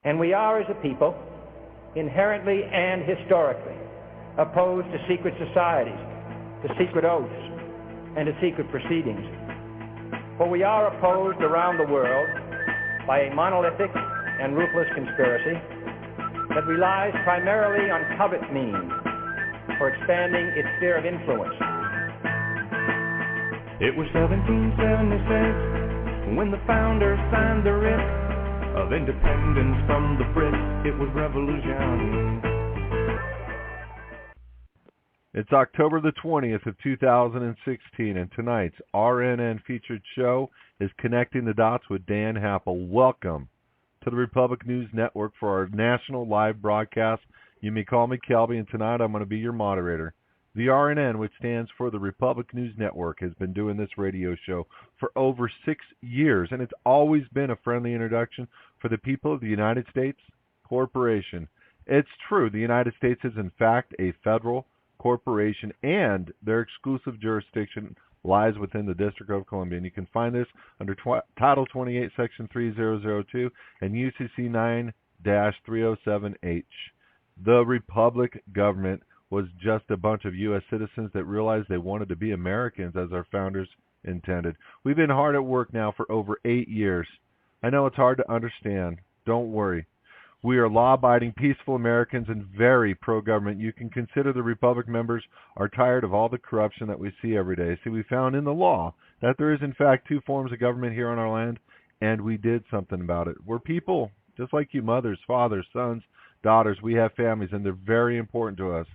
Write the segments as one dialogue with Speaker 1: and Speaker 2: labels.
Speaker 1: And we are, as a people, inherently and historically opposed to secret societies, to secret oaths, and to secret proceedings. For we are opposed around the world by a monolithic and ruthless conspiracy that relies primarily on covert means for expanding its sphere of influence.
Speaker 2: It was 1776 when the founders signed the writ of independence from the Brits. It was revolution.
Speaker 3: It's October the 20th of 2016, and tonight's RNN featured show is Connecting the Dots with Dan Happel. Welcome to the Republic News Network for our national live broadcast. You may call me Kelby, and tonight I'm going to be your moderator. The RNN, which stands for the Republic News Network, has been doing this radio show for over 6 years, and it's always been a friendly introduction for the people of the United States Corporation. It's true, the United States is in fact a federal corporation, and their exclusive jurisdiction lies within the District of Columbia. And you can find this under Title 28, Section 3002 and UCC 9-307H. The Republic government was just a bunch of U.S. citizens that realized they wanted to be Americans as our founders intended. We've been hard at work now for over 8 years. I know it's hard to understand. Don't worry. We are law-abiding, peaceful Americans and very pro-government. You can consider the Republic members are tired of all the corruption that we see every day. See, we found in the law that there is, in fact, 2 forms of government here on our land, and we did something about it. We're people, just like you mothers, fathers, sons, daughters. We have families, and they're very important to us.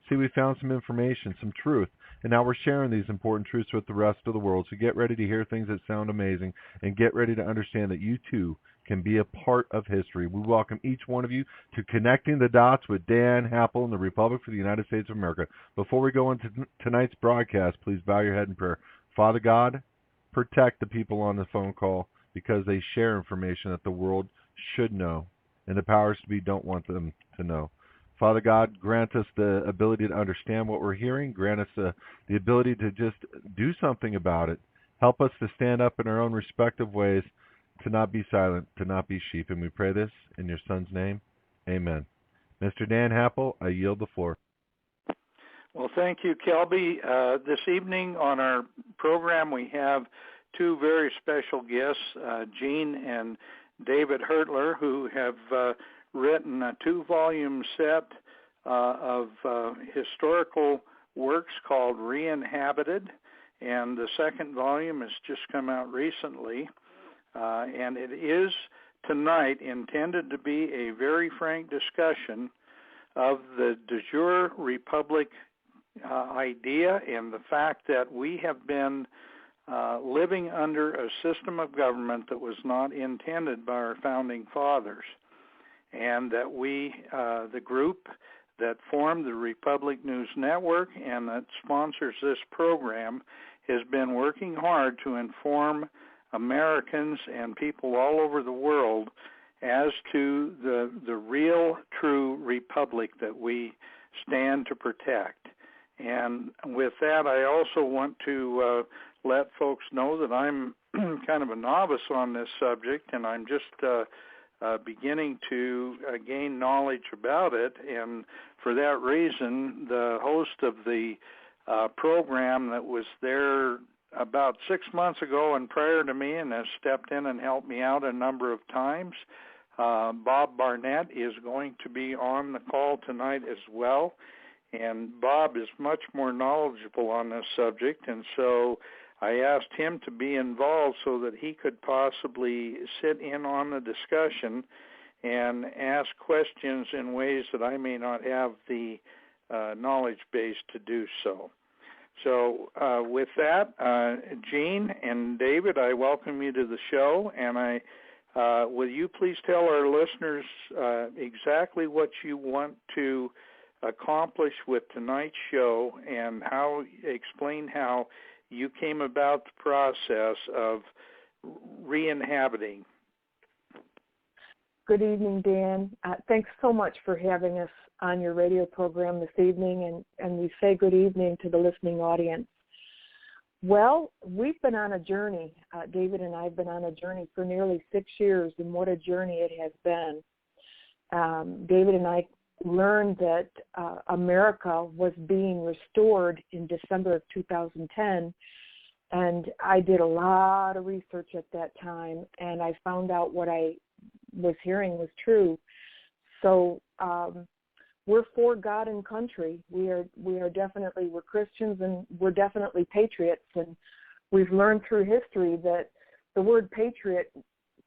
Speaker 3: See, we found some information, some truth, and now we're sharing these important truths with the rest of the world. So get ready to hear things that sound amazing, and get ready to understand that you, too, can be a part of history. We welcome each one of you to Connecting the Dots with Dan Happel in the Republic for the United States of America. Before we go into tonight's broadcast, please bow your head in prayer. Father God, protect the people on the phone call because they share information that the world should know, and the powers to be don't want them to know. Father God, grant us the ability to understand what we're hearing. Grant us the ability to just do something about it. Help us to stand up in our own respective ways, to not be silent, to not be sheep. And we pray this in your Son's name. Amen. Mr. Dan Happel, I yield the floor.
Speaker 4: Well, thank you, Kelby. This evening on our program, we have 2 very special guests, Gene and David Hertler, who have written a 2-volume set of historical works called Re-Inhabited, and the second volume has just come out recently. And it is tonight intended to be a very frank discussion of the De-Jure Republic idea and the fact that we have been living under a system of government that was not intended by our founding fathers, and that we, the group that formed the Republic News Network and that sponsors this program, has been working hard to inform Americans and people all over the world as to the real, true republic that we stand to protect. And with that, I also want to let folks know that I'm kind of a novice on this subject, and I'm just beginning to gain knowledge about it. And for that reason, the host of the program that was there about 6 months ago and prior to me and has stepped in and helped me out a number of times, Bob Barnett, is going to be on the call tonight as well. And Bob is much more knowledgeable on this subject, and so I asked him to be involved so that he could possibly sit in on the discussion and ask questions in ways that I may not have the knowledge base to do so. So with that, Gene and David, I welcome you to the show, and will you please tell our listeners exactly what you want to accomplish with tonight's show and explain how you came about the process of re-inhabiting.
Speaker 5: Good evening, Dan. Thanks so much for having us on your radio program this evening, and we say good evening to the listening audience. Well, we've been on a journey. David and I have been on a journey for nearly 6 years, and what a journey it has been. David and I learned that America was being restored in December of 2010, and I did a lot of research at that time, and I found out what I was hearing was true. So we're for God and country. We're Christians, and we're definitely patriots, and we've learned through history that the word patriot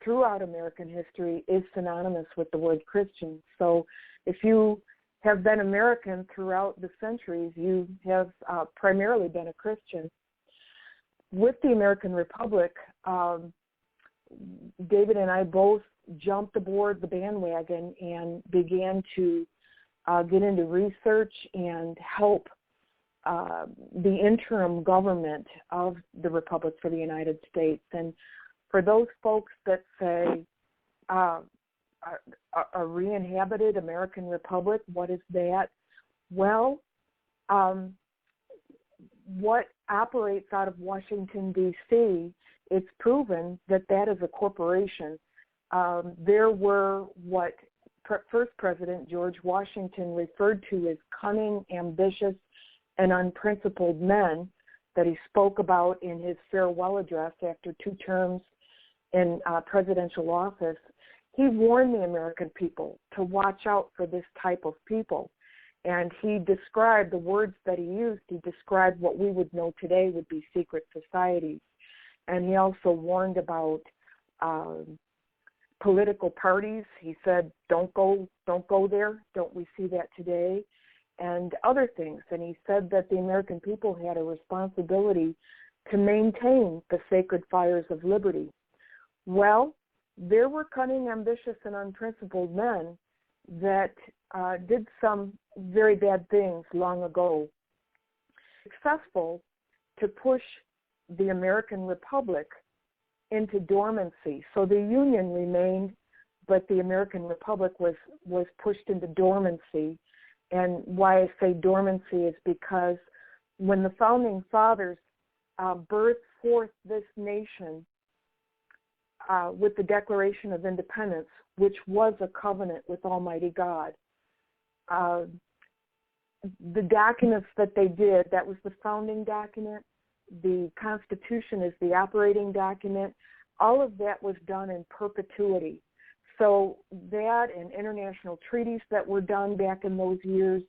Speaker 5: throughout American history is synonymous with the word Christian. So if you have been American throughout the centuries, you have primarily been a Christian. With the American Republic, David and I both jumped aboard the bandwagon and began to get into research and help the interim government of the Republic for the United States. And for those folks that say a re-inhabited American Republic, what is that? Well, what operates out of Washington, D.C., it's proven that that is a corporation. There were what first President George Washington referred to as cunning, ambitious, and unprincipled men that he spoke about in his farewell address after 2 terms in presidential office. He warned the American people to watch out for this type of people. And he described the words that he used. He described what we would know today would be secret societies. And he also warned about political parties. He said, don't go there. Don't we see that today? And other things. And he said that the American people had a responsibility to maintain the sacred fires of liberty. Well, there were cunning, ambitious, and unprincipled men that did some very bad things long ago, successful to push the American Republic into dormancy. So the Union remained, but the American Republic was pushed into dormancy. And why I say dormancy is because when the Founding Fathers birthed forth this nation with the Declaration of Independence, which was a covenant with Almighty God, the documents that they did, that was the founding document, the Constitution is the operating document, all of that was done in perpetuity. So that and international treaties that were done back in those years,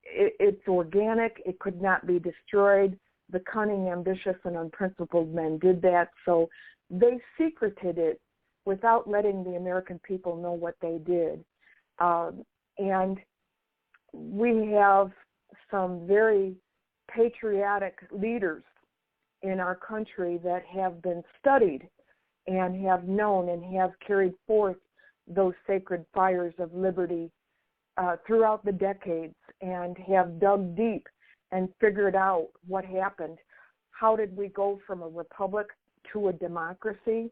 Speaker 5: it's organic, it could not be destroyed. The cunning, ambitious, and unprincipled men did that, so they secreted it without letting the American people know what they did. And we have some very patriotic leaders in our country that have been studied and have known and have carried forth those sacred fires of liberty throughout the decades and have dug deep and figured out what happened. How did we go from a republic to a democracy?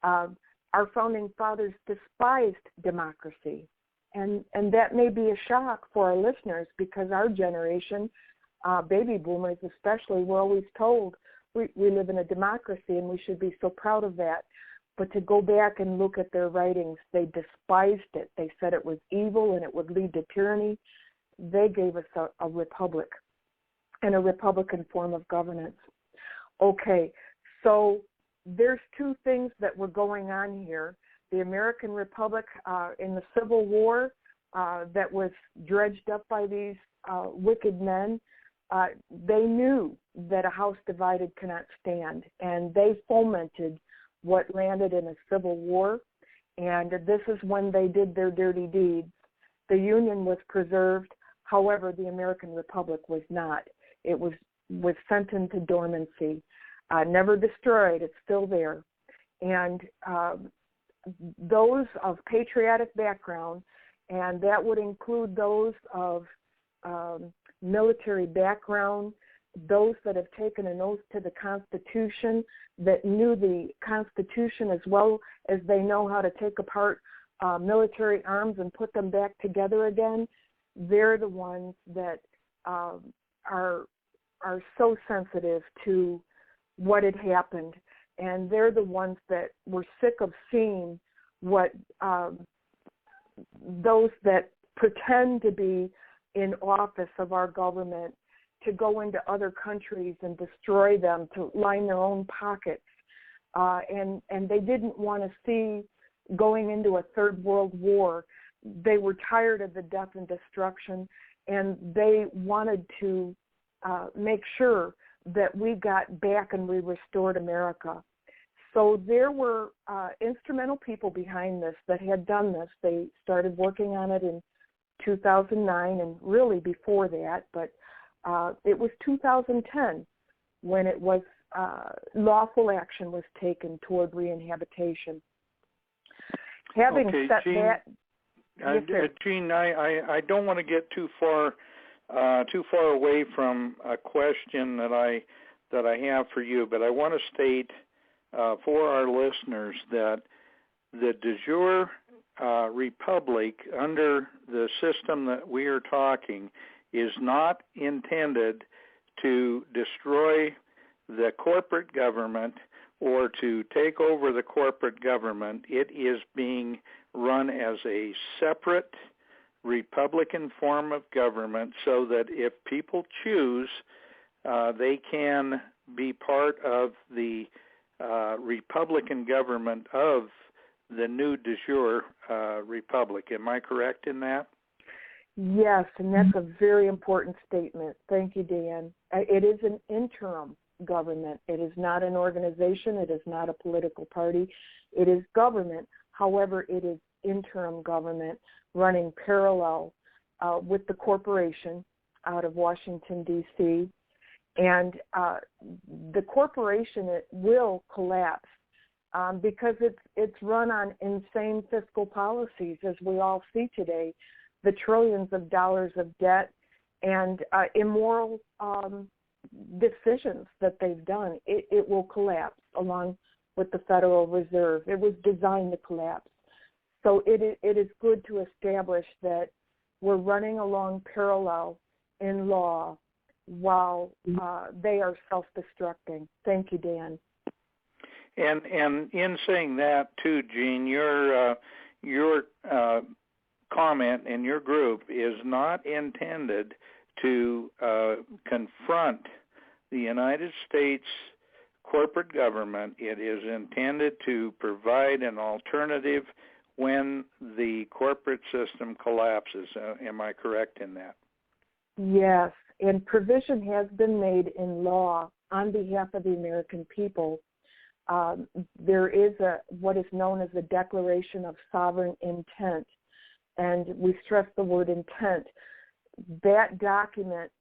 Speaker 5: Our founding fathers despised democracy. And that may be a shock for our listeners because our generation, baby boomers especially, we're always told we live in a democracy and we should be so proud of that. But to go back and look at their writings, they despised it. They said it was evil and it would lead to tyranny. They gave us a republic and a Republican form of governance. Okay, so there's 2 things that were going on here. The American Republic in the Civil War that was dredged up by these wicked men, they knew that a house divided cannot stand, and they fomented what landed in a civil war, and this is when they did their dirty deeds. The Union was preserved, however, the American Republic was not. It was sent into dormancy, never destroyed, it's still there. And those of patriotic background, and that would include those of military background, those that have taken an oath to the Constitution, that knew the Constitution as well as they know how to take apart military arms and put them back together again, they're the ones that are so sensitive to what had happened. And they're the ones that were sick of seeing what those that pretend to be in office of our government to go into other countries and destroy them to line their own pockets. And they didn't want to see going into a third world war. They were tired of the death and destruction, and they wanted to make sure that we got back and we restored America. So there were instrumental people behind this that had done this. They started working on it in 2009 and really before that, but it was 2010 when it was lawful action was taken toward reinhabitation. Having said
Speaker 4: Jean,
Speaker 5: that, yes,
Speaker 4: Jean, I don't want to get too far away from a question that I have for you, but I want to state for our listeners that the De-Jure republic under the system that we are talking is not intended to destroy the corporate government or to take over the corporate government. It is being run as a separate Republican form of government so that if people choose, they can be part of the Republican government of the new De-Jure republic. Am I correct in that?
Speaker 5: Yes, and that's a very important statement. Thank you, Dan. It is an interim government. It is not an organization. It is not a political party. It is government. However, it is interim government running parallel with the corporation out of Washington, D.C. And the corporation, it will collapse because it's run on insane fiscal policies, as we all see today, the trillions of dollars of debt and immoral decisions that they've done. It will collapse along with the Federal Reserve. It was designed to collapse. So it is good to establish that we're running along parallel in law while they are self-destructing. Thank you, Dan.
Speaker 4: And in saying that too, Jean, your comment in your group is not intended to confront the United States corporate government. It is intended to provide an alternative when the corporate system collapses. Am I correct in that?
Speaker 5: Yes, and provision has been made in law on behalf of the American people. There is what is known as a Declaration of Sovereign Intent, and we stress the word intent. That document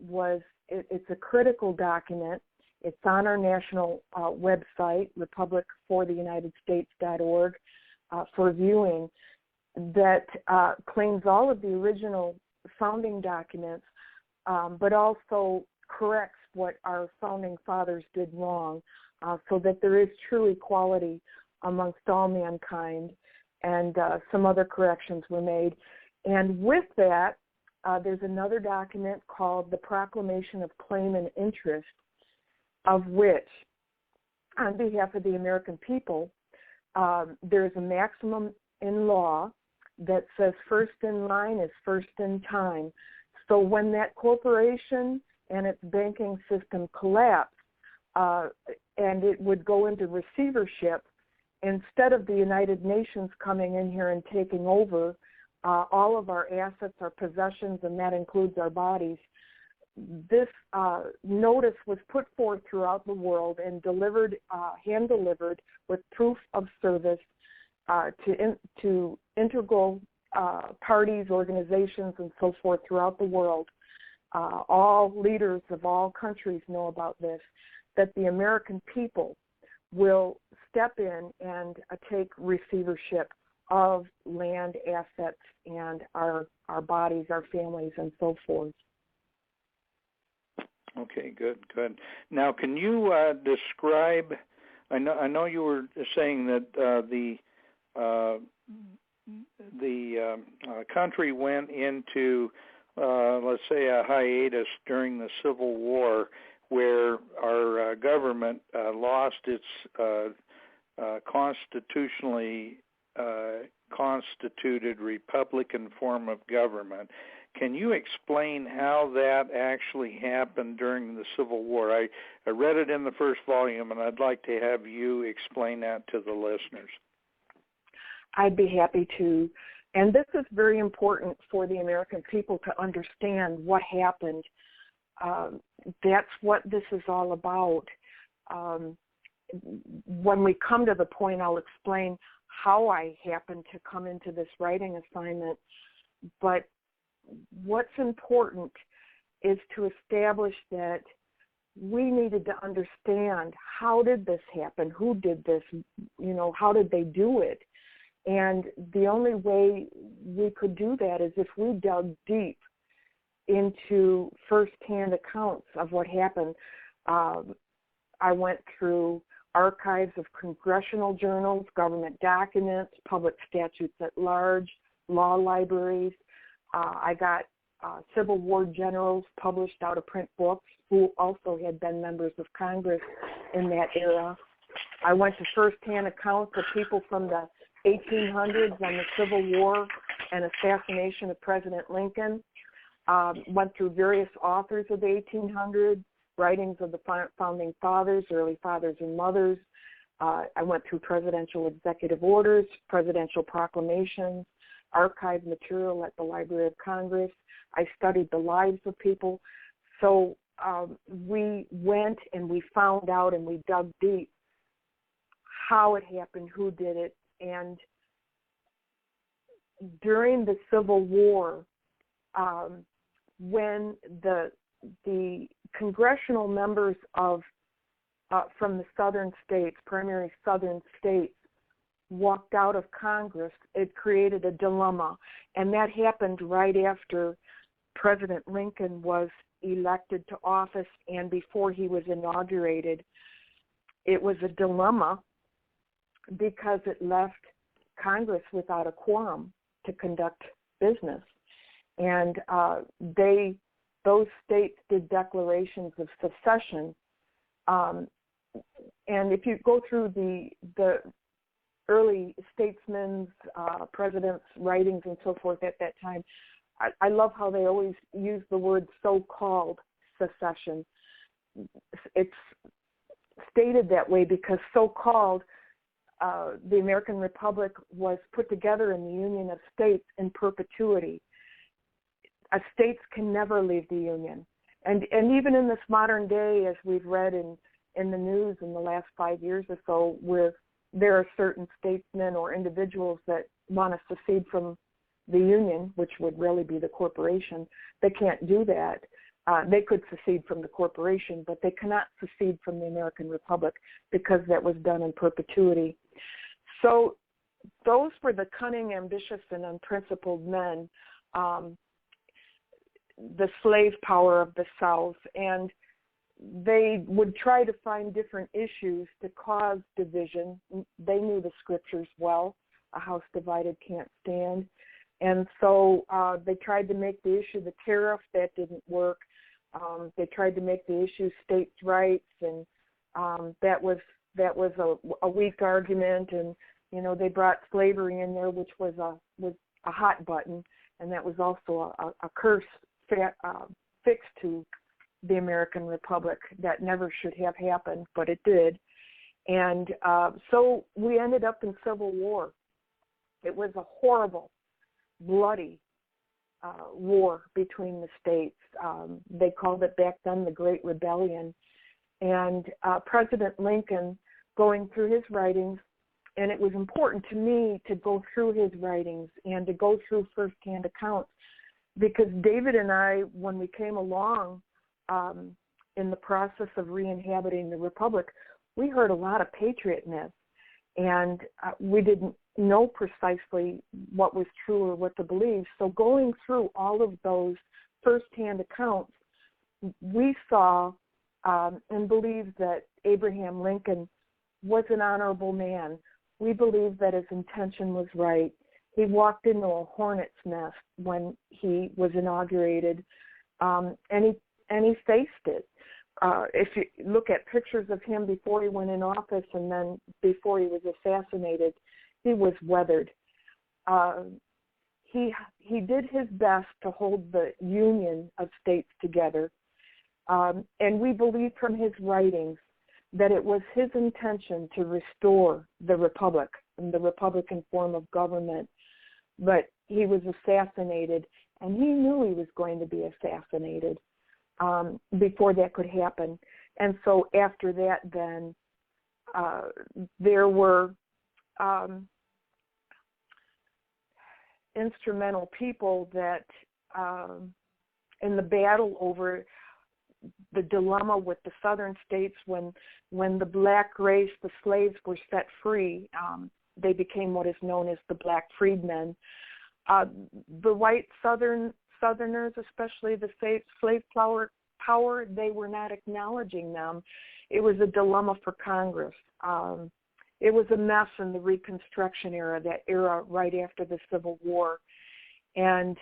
Speaker 5: it's a critical document. It's on our national website, republicfortheunitedstates.org, for viewing, that claims all of the original founding documents, but also corrects what our founding fathers did wrong, so that there is true equality amongst all mankind, and some other corrections were made. And with that, there's another document called the Proclamation of Claim and Interest, of which, on behalf of the American people, there's a maximum in law that says first in line is first in time. So when that corporation and its banking system collapse, and it would go into receivership, instead of the United Nations coming in here and taking over all of our assets, our possessions, and that includes our bodies, this notice was put forth throughout the world and delivered, hand-delivered with proof of service to integral parties, organizations, and so forth throughout the world. All leaders of all countries know about this, that the American people will step in and take receivership of land, assets, and our bodies, our families, and so forth.
Speaker 4: Okay, good. Now, can you describe? I know you were saying that the country went into, let's say, a hiatus during the Civil War, where our government lost its constitutionally constituted Republican form of government. Can you explain how that actually happened during the Civil War? I read it in the first volume, and I'd like to have you explain that to the listeners.
Speaker 5: I'd be happy to. And this is very important for the American people to understand what happened. That's what this is all about. When we come to the point, I'll explain how I happened to come into this writing assignment. But what's important is to establish that we needed to understand, how did this happen? Who did this? How did they do it? And the only way we could do that is if we dug deep into firsthand accounts of what happened. I went through archives of congressional journals, government documents, public statutes at large, law libraries. I got Civil War generals published out of print books who also had been members of Congress in that era. I went to firsthand accounts of people from the 1800s on the Civil War and assassination of President Lincoln. Went through various authors of the 1800s, writings of the founding fathers, early fathers and mothers. I went through presidential executive orders, presidential proclamations, archived material at the Library of Congress. I studied the lives of people. So we went and we found out and we dug deep how it happened, who did it. And during the Civil War, when the congressional members of from the southern states, primary southern states, walked out of Congress, it created a dilemma. And that happened right after President Lincoln was elected to office and before he was inaugurated. It was a dilemma because it left Congress without a quorum to conduct business. And those states did declarations of secession. And if you go through the early statesmen's, presidents' writings and so forth at that time, I love how they always use the word so-called secession. It's stated that way because so-called, the American Republic was put together in the Union of States in perpetuity. States can never leave the Union. And even in this modern day, as we've read in the news in the last 5 years or so, where there are certain statesmen or individuals that want to secede from the Union, which would really be the corporation, they can't do that. They could secede from the corporation, but they cannot secede from the American Republic because that was done in perpetuity. So those were the cunning, ambitious, and unprincipled men, the slave power of the South, and they would try to find different issues to cause division. They knew the scriptures well. A house divided can't stand. And so they tried to make the issue the tariff. That didn't work. They tried to make the issue states' rights, and that was a weak argument. And they brought slavery in there, which was a hot button, and that was also a curse fixed to the American Republic that never should have happened, but it did. And so we ended up in Civil War. It was a horrible, bloody war between the states. They called it back then the Great Rebellion. And President Lincoln, going through his writings, and it was important to me to go through his writings and to go through firsthand accounts, because David and I, when we came along in the process of re-inhabiting the Republic, we heard a lot of patriot-ness, and we didn't know precisely what was true or what to believe. So going through all of those firsthand accounts, we saw and believed that Abraham Lincoln was an honorable man. We believed that his intention was right. He walked into a hornet's nest when he was inaugurated, and he faced it. If you look at pictures of him before he went in office and then before he was assassinated, he was weathered. he did his best to hold the union of states together, and we believe from his writings that it was his intention to restore the republic and the republican form of government, but he was assassinated, and he knew he was going to be assassinated before that could happen. And so after that, then there were instrumental people that in the battle over the dilemma with the southern states, when the black race, the slaves, were set free, they became what is known as the black freedmen. The white Southerners, especially the slave power, they were not acknowledging them. It was a dilemma for Congress. It was a mess in the Reconstruction era, that era right after the Civil War. And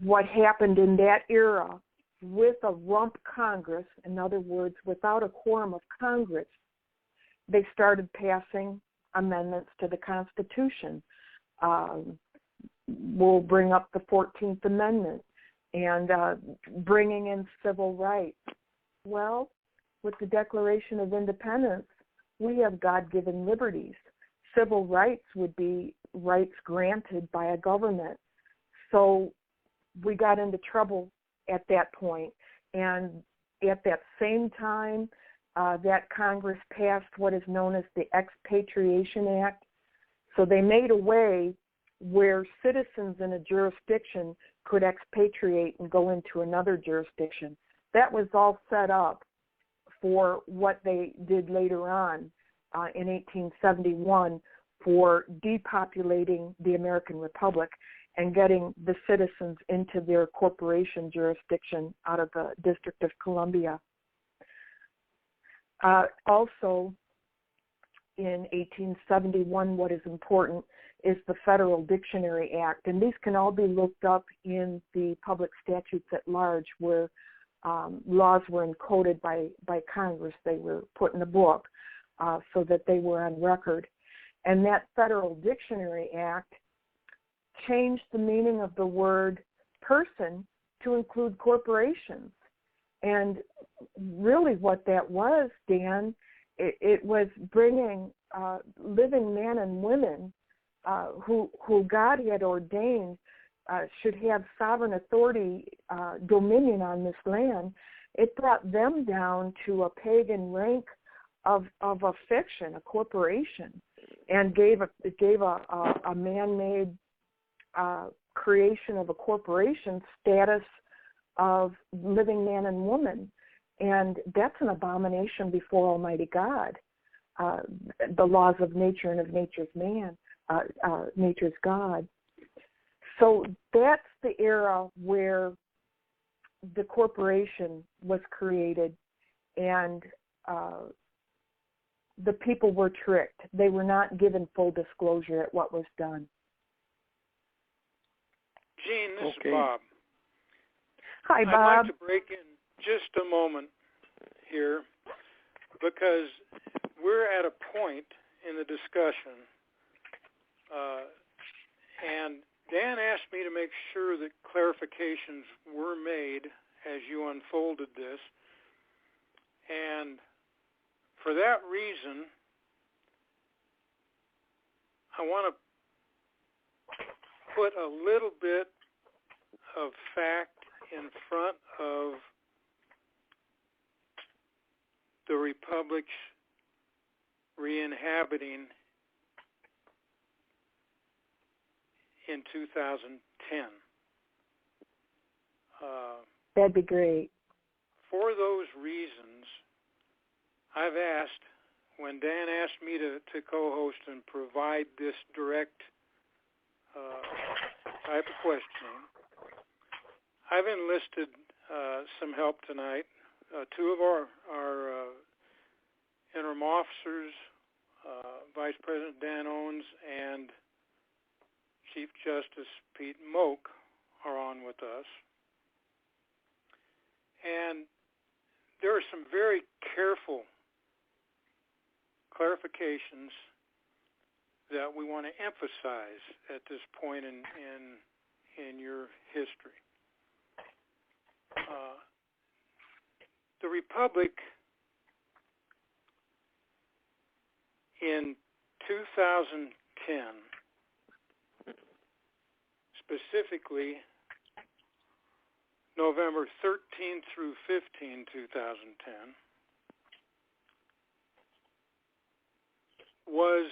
Speaker 5: what happened in that era with a rump Congress, in other words, without a quorum of Congress, they started passing amendments to the Constitution. We'll bring up the 14th Amendment and bringing in civil rights. Well, with the Declaration of Independence, we have God-given liberties. Civil rights would be rights granted by a government. So we got into trouble at that point. And at that same time, that Congress passed what is known as the Expatriation Act. So they made a way where citizens in a jurisdiction could expatriate and go into another jurisdiction. That was all set up for what they did later on in 1871 for depopulating the American Republic and getting the citizens into their corporation jurisdiction out of the District of Columbia. Also, in 1871, what is important is the Federal Dictionary Act, and these can all be looked up in the public statutes at large, where laws were encoded by Congress. They were put in a book so that they were on record. And that Federal Dictionary Act changed the meaning of the word person to include corporations. And really what that was, Dan, it was bringing living men and women who God had ordained should have sovereign authority, dominion on this land. It brought them down to a pagan rank of a fiction, a corporation, and gave a man-made creation of a corporation status of living man and woman. And that's an abomination before Almighty God. The laws of nature and of nature's man, nature's God. So that's the era where the corporation was created, and the people were tricked. They were not given full disclosure at what was done.
Speaker 4: Gene, this is Bob.
Speaker 5: Hi, Bob.
Speaker 4: I'd like to break in just a moment here, because we're at a point in the discussion, and Dan asked me to make sure that clarifications were made as you unfolded this, and for that reason, I want to put a little bit of fact in front of the Republic's re-inhabiting in 2010.
Speaker 5: That'd be great.
Speaker 4: For those reasons, I've asked, when Dan asked me to co-host and provide this direct type of questioning, I've enlisted some help tonight. Two of our interim officers, Vice President Dan Owens and Chief Justice Pete Moak, are on with us. And there are some very careful clarifications
Speaker 6: that we want to emphasize at this point in your history. The Republic in 2010, specifically November 13 through 15, 2010, was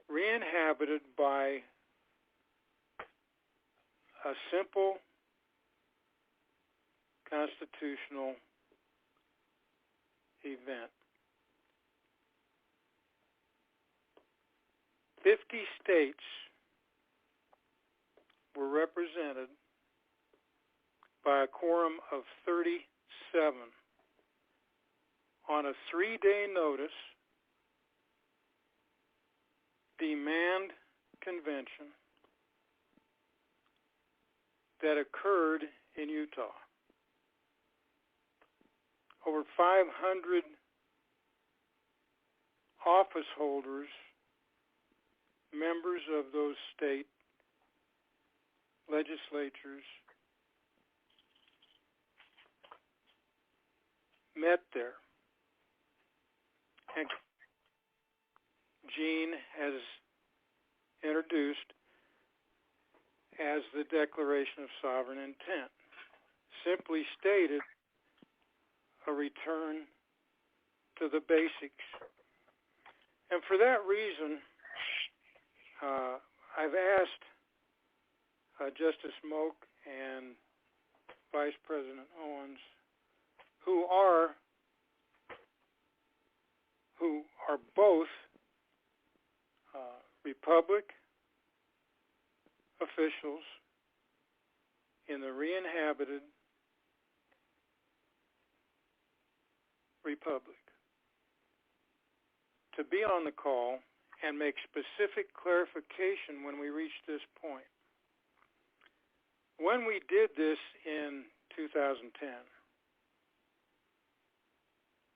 Speaker 6: re-inhabited by a simple constitutional event. 50 states were represented by a quorum of 37 on a 3-day notice demand convention that occurred in Utah. Over 500 office holders, members of those state legislatures, met there. And Gene has introduced as the Declaration of Sovereign Intent. Simply stated, a return to the basics. And for that reason, I've asked Justice Moak and Vice President Owens, who are both Republic officials in the re-inhabited Republic, to be on the call and make specific clarification when we reach this point. When we did this in 2010,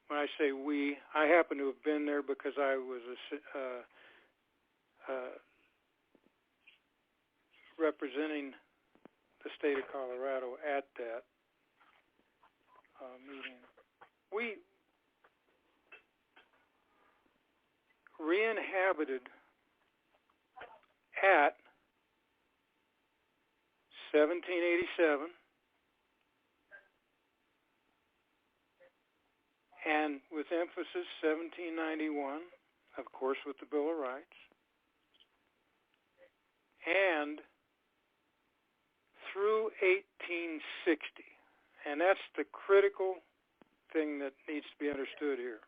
Speaker 6: when I say we, I happen to have been there because I was representing the state of Colorado at that meeting. We re-inhabited at 1787 and with emphasis 1791, of course with the Bill of Rights, and through 1860. And that's the critical thing that needs to be understood here.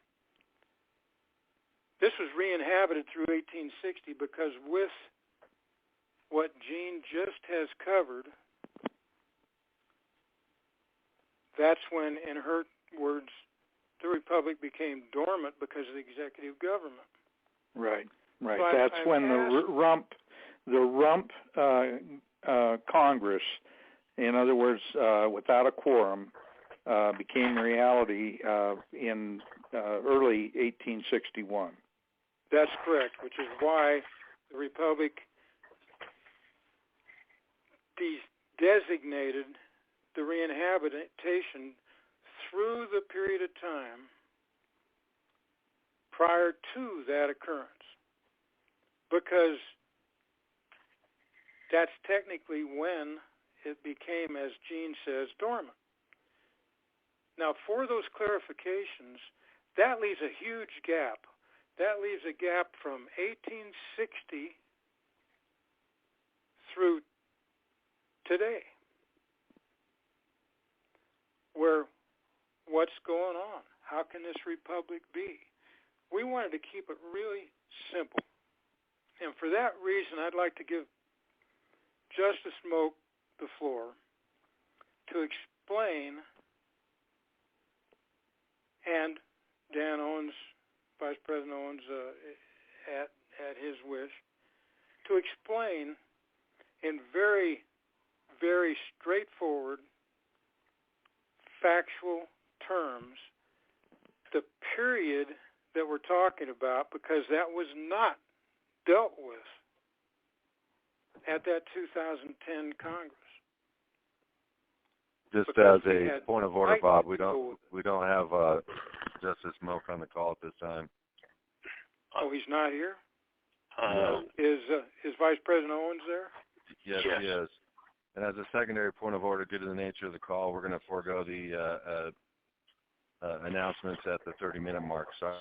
Speaker 6: This was re-inhabited through 1860 because with what Jean just has covered, that's when, in her words, the Republic became dormant because of the executive government.
Speaker 4: Right.
Speaker 6: So
Speaker 4: that's when the rump Congress, in other words, without a quorum, became reality in early 1861.
Speaker 6: That's correct, which is why the Republic designated the re-inhabitation through the period of time prior to that occurrence, because that's technically when it became, as Gene says, dormant. Now, for those clarifications, that leaves a huge gap. That leaves a gap from 1860 through today, where what's going on? How can this republic be? We wanted to keep it really simple. And for that reason, I'd like to give Justice Moak the floor to explain, and Dan Owens, Vice President Owens, at his wish, to explain in very, very straightforward, factual terms the period that we're talking about, because that was not dealt with at that 2010 Congress.
Speaker 3: Just
Speaker 6: Because
Speaker 3: as a point of order, Bob, we don't have Justice Moak on the call at this time.
Speaker 6: Oh, he's not here?
Speaker 3: No.
Speaker 6: Is Vice President Owens there?
Speaker 3: Yes, he is. And as a secondary point of order, due to the nature of the call, we're going to forego the announcements at the 30-minute mark. Sorry.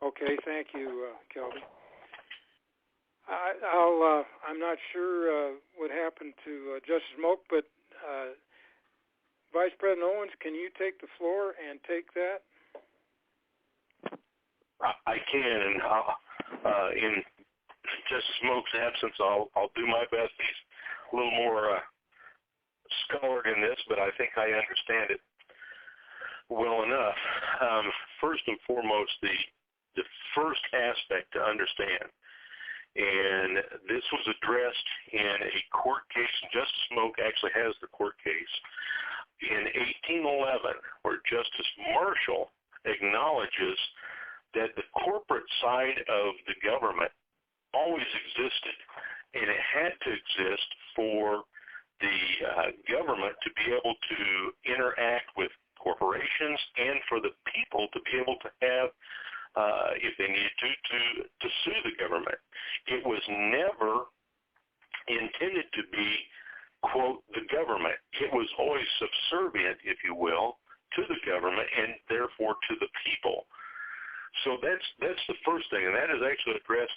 Speaker 6: Okay, thank you, Kelby. I'm not sure what happened to Justice Moak, but Vice President Owens, can you take the floor and take that?
Speaker 7: I can, and in Justice Moak's absence, I'll do my best. He's a little more scholared in this, but I think I understand it well enough. First and foremost, the first aspect to understand, and this was addressed in a court case, and Justice Moak actually has the court case, in 1811, where Justice Marshall acknowledges that the corporate side of the government always existed, and it had to exist for the government to be able to interact with corporations and for the people to be able to have, if they needed to sue the government. It was never intended to be, quote, the government. It was always subservient, if you will, to the government and therefore to the people. So that's the first thing, and that is actually addressed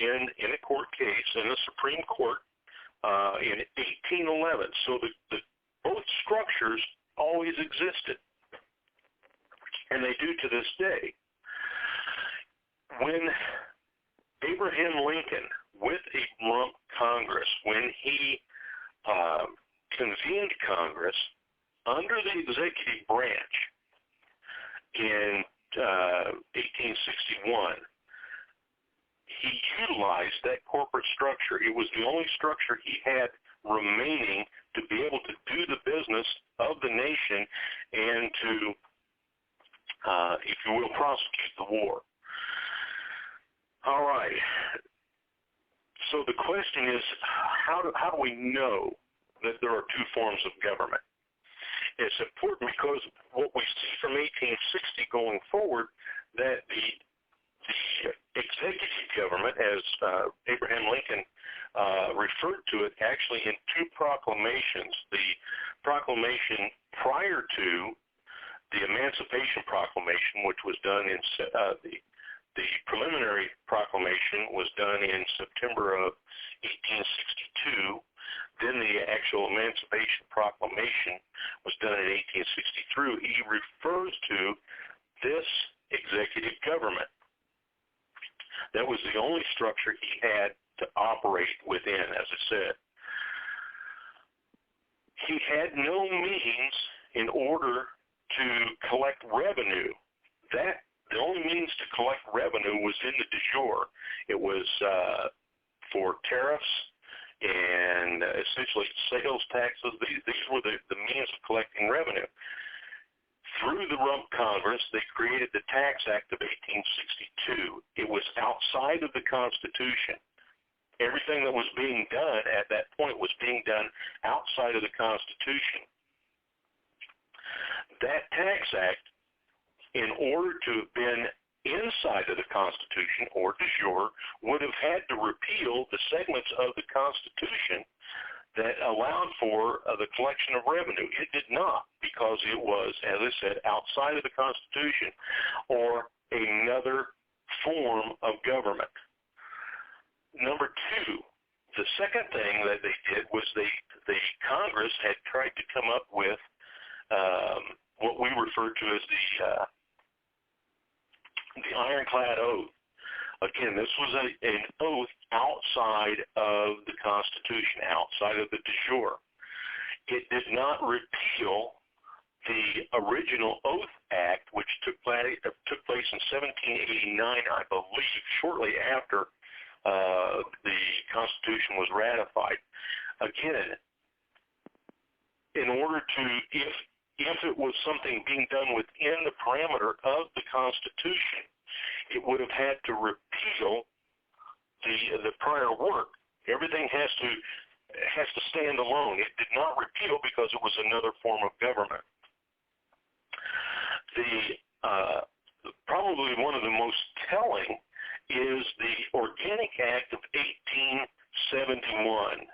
Speaker 7: in a court case in the Supreme Court in 1811. So the both structures always existed, and they do to this day. When Abraham Lincoln, with a rump Congress, when he convened Congress under the executive branch in 1861, he utilized that corporate structure. It was the only structure he had remaining to be able to do the business of the nation and to, if you will, prosecute the war. All right. So the question is, how do we know that there are two forms of government? It's important because what we see from 1860 going forward, that the executive government, as Abraham Lincoln referred to it, actually in two proclamations. The proclamation prior to the Emancipation Proclamation, which was done in the preliminary proclamation was done in September of 1862. Then the actual Emancipation Proclamation was done in 1863. He refers to this executive government. That was the only structure he had to operate within, as I said. He had no means in order to collect revenue. The only means to collect revenue was in the De-Jure. It was for tariffs and essentially sales taxes. These were the means of collecting revenue. Through the Rump Congress, they created the Tax Act of 1862. It was outside of the Constitution. Everything that was being done at that point was being done outside of the Constitution. That Tax Act, in order to have been inside of the Constitution or de jure, would have had to repeal the segments of the Constitution that allowed for the collection of revenue. It did not, because it was, as I said, outside of the Constitution or another form of government. Number two, the second thing that they did was the Congress had tried to come up with what we refer to as the ironclad oath. Again, this was an oath outside of the Constitution, outside of the de jure. It did not repeal the original Oath Act, which took place in 1789, I believe, shortly after the Constitution was ratified. Again, in order to, if it was something being done within the parameter of the Constitution, it would have had to repeal the prior work. Everything has to stand alone. It did not repeal because it was another form of government. Probably one of the most telling is the Organic Act of 1871.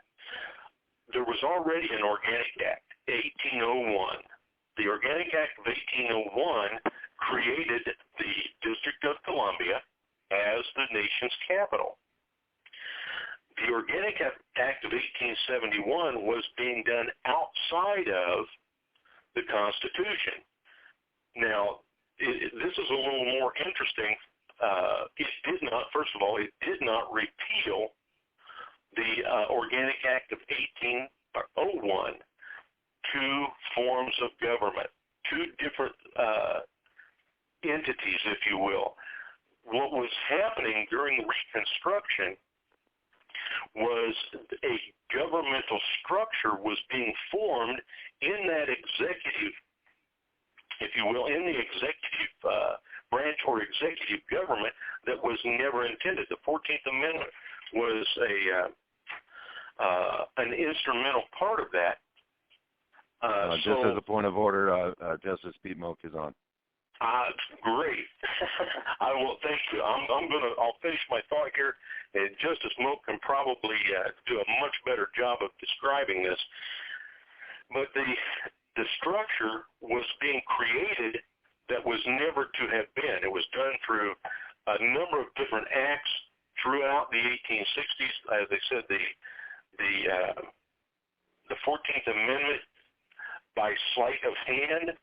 Speaker 7: There was already an Organic Act, 1801. The Organic Act of 1801 created the District of Columbia as the nation's capital. The Organic Act of 1871 was being done outside of the Constitution. Now, this is a little more interesting. First of all, it did not repeal the Organic Act of 1801, two forms of government, two different entities, if you will. What was happening during Reconstruction was a governmental structure was being formed in that executive, if you will, in the executive branch or executive government that was never intended. The 14th Amendment was an instrumental part of that.
Speaker 3: Just as a point of order, Justice Pete Moak is on.
Speaker 7: Great. I will. Thank you. I'll finish my thought here, and Justice Moak can probably do a much better job of describing this. But the structure was being created that was never to have been. It was done through a number of different acts throughout the 1860s. As I said, the 14th Amendment, by sleight of hand,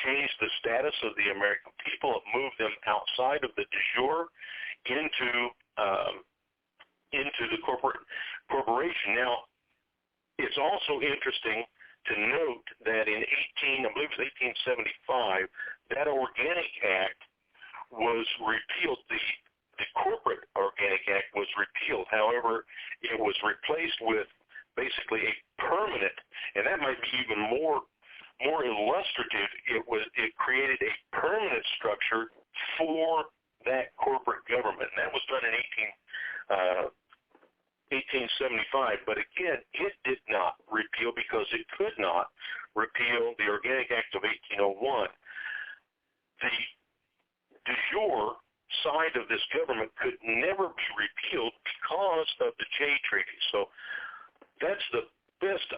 Speaker 7: changed the status of the American people. It moved them outside of the de-jure into the corporation. Now, it's also interesting to note that in 1875, that Organic Act was repealed. The corporate Organic Act was repealed. However, it was replaced with basically a permanent, and that might be even more illustrative. It created a permanent structure for that corporate government, and that was done in 1875. But again, it did not repeal because it could not repeal the Organic Act of 1801. The de jure side of this government could never be repealed because of the Jay Treaty. So that's the best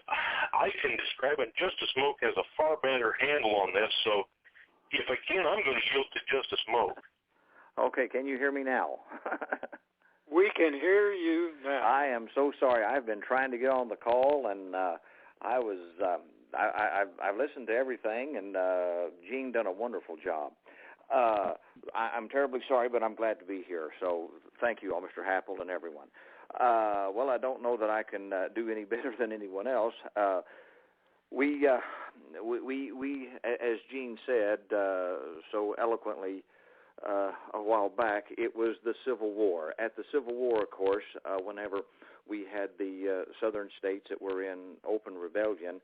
Speaker 7: I can describe it. Justice Moak has a far better handle on this, so if I can, I'm going to yield to Justice Moak.
Speaker 8: Okay, can you hear me now?
Speaker 6: We can hear you now.
Speaker 8: I am so sorry. I've been trying to get on the call, and I've listened to everything, and Gene done a wonderful job. I'm terribly sorry, but I'm glad to be here. So thank you all, Mr. Happel and everyone. Well, I don't know that I can do any better than anyone else. We, as Gene said so eloquently a while back, it was the Civil War. At the Civil War, of course, whenever we had the southern states that were in open rebellion,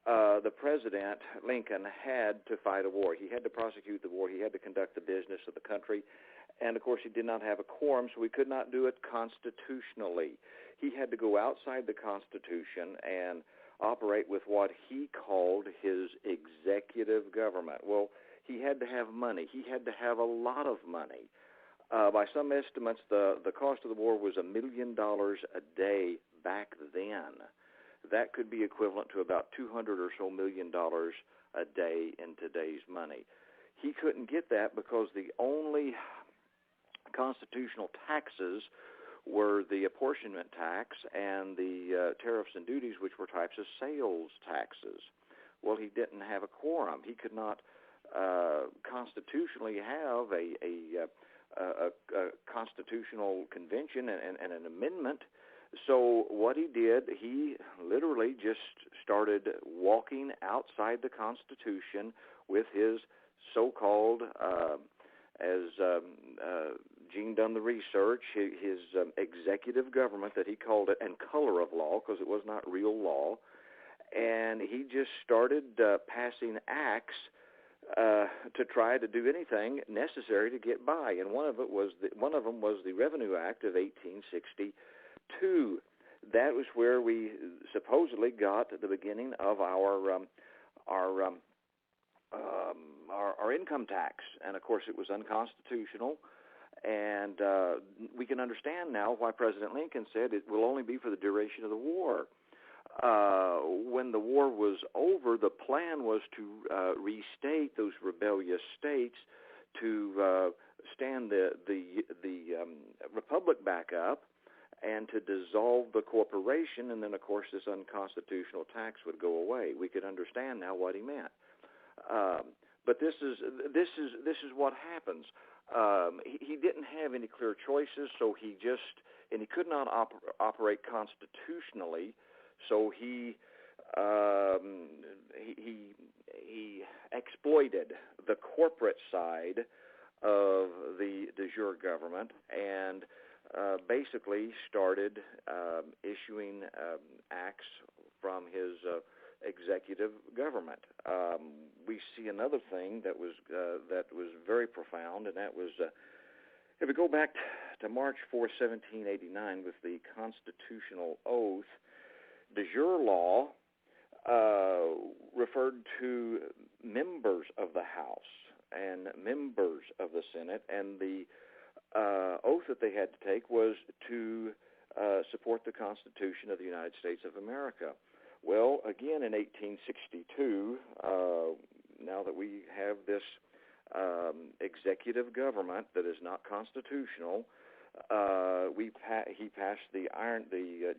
Speaker 8: the president, Lincoln, had to fight a war. He had to prosecute the war. He had to conduct the business of the country. And, of course, he did not have a quorum, so he could not do it constitutionally. He had to go outside the Constitution and operate with what he called his executive government. Well, he had to have money. He had to have a lot of money. By some estimates, the cost of the war was $1 million a day back then. That could be equivalent to about $200 or so million a day in today's money. He couldn't get that because the only constitutional taxes were the apportionment tax and the tariffs and duties, which were types of sales taxes. Well, he didn't have a quorum. He could not constitutionally have a constitutional convention and an amendment. So what he did, he literally just started walking outside the Constitution with his so-called, as Gene done the research, his executive government that he called it, and color of law, because it was not real law. and he just started passing acts to try to do anything necessary to get by. And one of them was the Revenue Act of 1862. That was where we supposedly got the beginning of our income tax, and of course it was unconstitutional. And we can understand now why President Lincoln said it will only be for the duration of the war. When the war was over, the plan was to restate those rebellious states, to stand the republic back up, and to dissolve the corporation, and then of course this unconstitutional tax would go away. We could understand now what he meant. But this is what happens. He didn't have any clear choices, so he could not operate constitutionally. So he exploited the corporate side of the De-Jure government and basically started issuing acts from his executive government. We see another thing that was very profound, and that was if we go back to March 4, 1789, with the constitutional oath, De-Jure law referred to members of the House and members of the Senate, and the oath that they had to take was to support the Constitution of the United States of America. Well, again in 1862, now that we have this executive government that is not constitutional, he passed the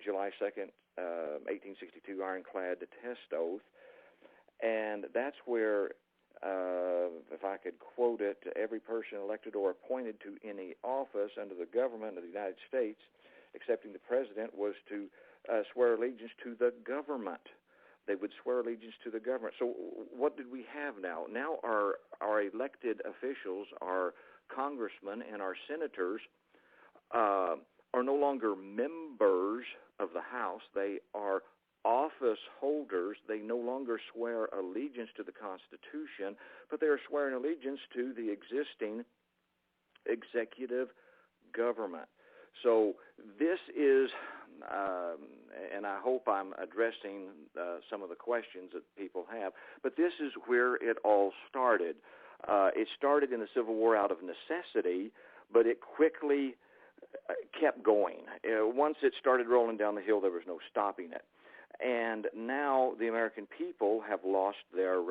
Speaker 8: July 2nd, 1862 ironclad test oath, and that's where, if I could quote it, every person elected or appointed to any office under the government of the United States, excepting the president, was to swear allegiance to the government. They would swear allegiance to the government. So what did we have now? Now our elected officials, our congressmen and our senators, are no longer members of the House. They are office holders. They no longer swear allegiance to the Constitution, but they are swearing allegiance to the existing executive government. So this is, and I hope I'm addressing some of the questions that people have, but this is where it all started. It started in the Civil War out of necessity, but it quickly kept going. Once it started rolling down the hill, there was no stopping it. And now the American people have lost their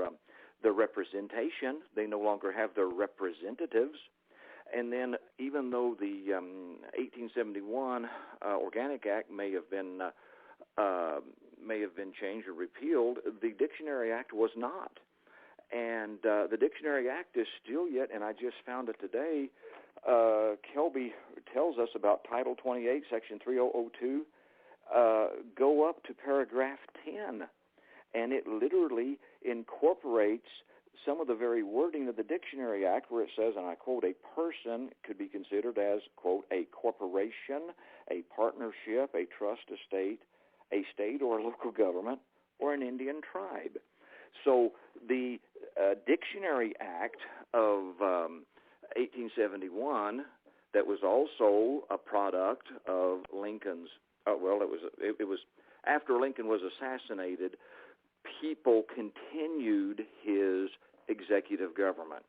Speaker 8: representation. They no longer have their representatives. And then, even though the 1871 Organic Act may have been changed or repealed, the Dictionary Act was not. And the Dictionary Act is still yet, and I just found it today. Kelby tells us about Title 28, Section 3002. Go up to paragraph 10, and it literally incorporates some of the very wording of the Dictionary Act, where it says, and I quote, a person could be considered as, quote, a corporation, a partnership, a trust estate, a state or a local government, or an Indian tribe. So the Dictionary Act of 1871, that was also a product of Lincoln's, it was after Lincoln was assassinated, people continued his executive government.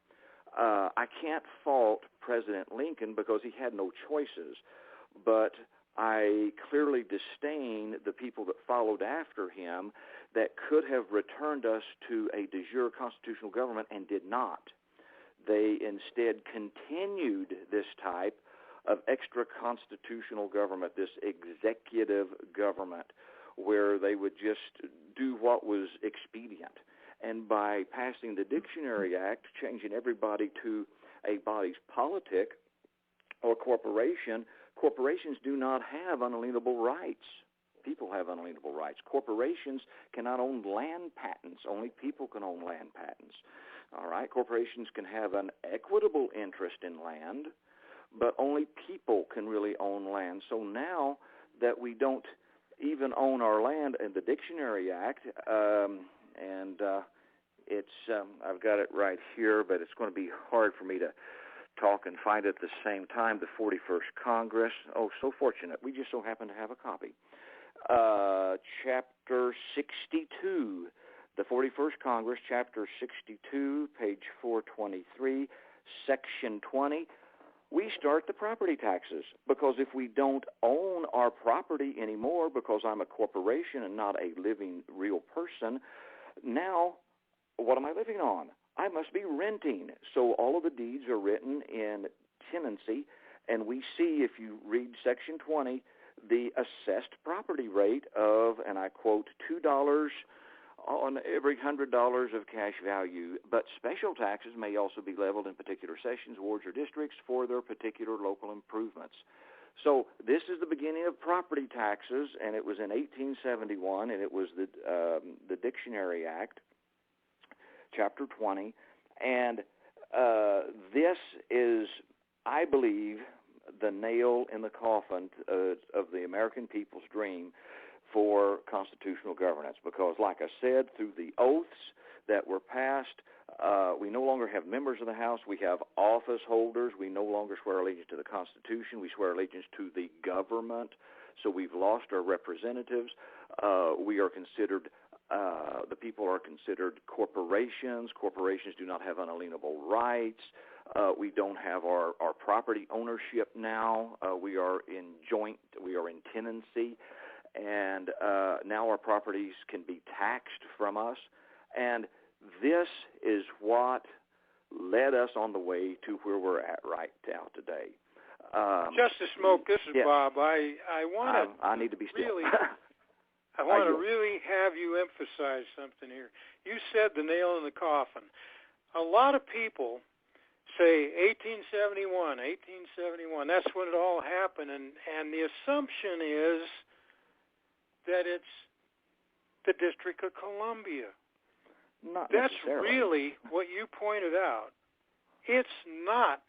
Speaker 8: I can't fault President Lincoln because he had no choices, but I clearly disdain the people that followed after him that could have returned us to a de jure constitutional government and did not. They instead continued this type of extra-constitutional government, this executive government, where they would just do what was expedient. And by passing the Dictionary Act, changing everybody to a body's politic or corporation, corporations do not have unalienable rights. People have unalienable rights. Corporations cannot own land patents. Only people can own land patents. All right? Corporations can have an equitable interest in land, but only people can really own land. So now that we don't even own our land in the Dictionary Act, and it's I've got it right here, but it's going to be hard for me to talk and find it at the same time. The 41st Congress. Oh, so fortunate. We just so happen to have a copy. Chapter 62. The 41st Congress, Chapter 62, page 423, Section 20. We start the property taxes, because if we don't own our property anymore, because I'm a corporation and not a living real person, now what am I living on? I must be renting. So all of the deeds are written in tenancy, and we see, if you read Section 20, the assessed property rate of, and I quote, $2 on every $100 of cash value, but special taxes may also be leveled in particular sessions, wards, or districts for their particular local improvements. So this is the beginning of property taxes, and it was in 1871, and it was the Dictionary Act, Chapter 20, and this is, I believe, the nail in the coffin of the American people's dream for constitutional governance, because, like I said, through the oaths that were passed, we no longer have members of the House. We have office holders. We no longer swear allegiance to the Constitution. We swear allegiance to the government. So we've lost our representatives. We are considered, the people are considered corporations. Corporations do not have unalienable rights. We don't have our property ownership now. We are in tenancy. And now our properties can be taxed from us. And this is what led us on the way to where we're at right now today.
Speaker 6: Justice Smoke, this is
Speaker 8: yes.
Speaker 6: Bob. I want to.
Speaker 8: I need to be still.
Speaker 6: Really, I want to really have you emphasize something here. You said the nail in the coffin. A lot of people say 1871, 1871. That's when it all happened, and the assumption is that it's the District of Columbia.
Speaker 8: Not
Speaker 6: That's
Speaker 8: necessarily.
Speaker 6: really what you pointed out. It's not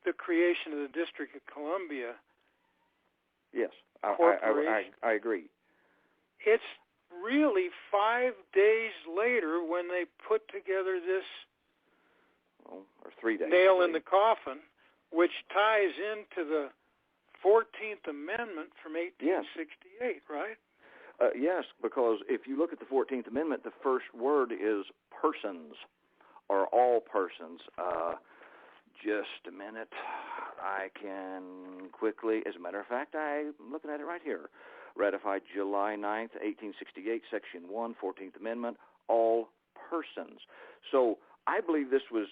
Speaker 6: the creation of the District of Columbia.
Speaker 8: Yes, I agree.
Speaker 6: It's really 5 days later when they put together this
Speaker 8: or 3 days.
Speaker 6: nail in the coffin, which ties into the 14th Amendment from 1868, right?
Speaker 8: Yes, because if you look at the 14th Amendment, the first word is persons, or all persons. Just a minute. I can quickly, as a matter of fact, I'm looking at it right here. Ratified July 9th, 1868, Section 1, 14th Amendment, all persons. So I believe this was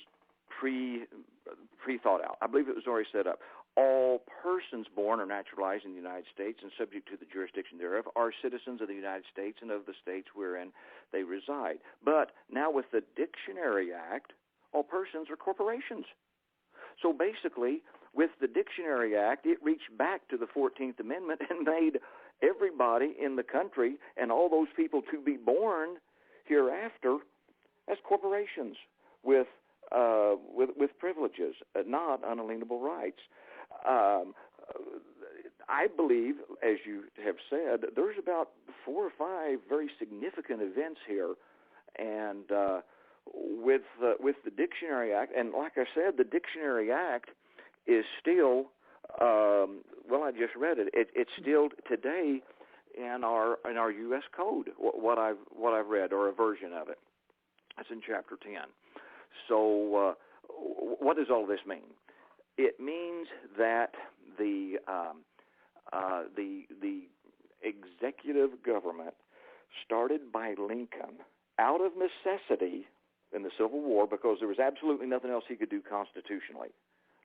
Speaker 8: pre-thought out. I believe it was already set up. All persons born or naturalized in the United States and subject to the jurisdiction thereof are citizens of the United States and of the states wherein they reside. But now with the Dictionary Act, all persons are corporations. So basically, with the Dictionary Act, it reached back to the 14th Amendment and made everybody in the country and all those people to be born hereafter as corporations with privileges, not unalienable rights. I believe, as you have said, there's about 4 or 5 very significant events here, and with the Dictionary Act, and like I said, the Dictionary Act is still, well, I just read it. It's still today in our U.S. Code. What I've read, or a version of it. That's in Chapter 10. So, what does all this mean? It means that the executive government, started by Lincoln, out of necessity in the Civil War, because there was absolutely nothing else he could do constitutionally.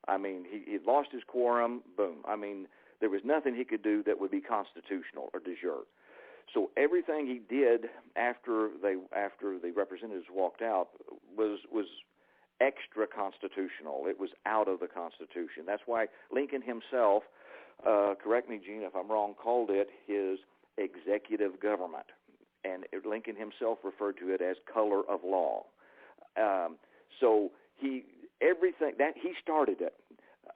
Speaker 8: I mean, he'd lost his quorum, boom. I mean, there was nothing he could do that would be constitutional or de-jure. So everything he did after the representatives walked out was extra constitutional. It was out of the Constitution. That's why Lincoln himself, correct me, Gene, if I'm wrong, called it his executive government. And Lincoln himself referred to it as color of law. So he started it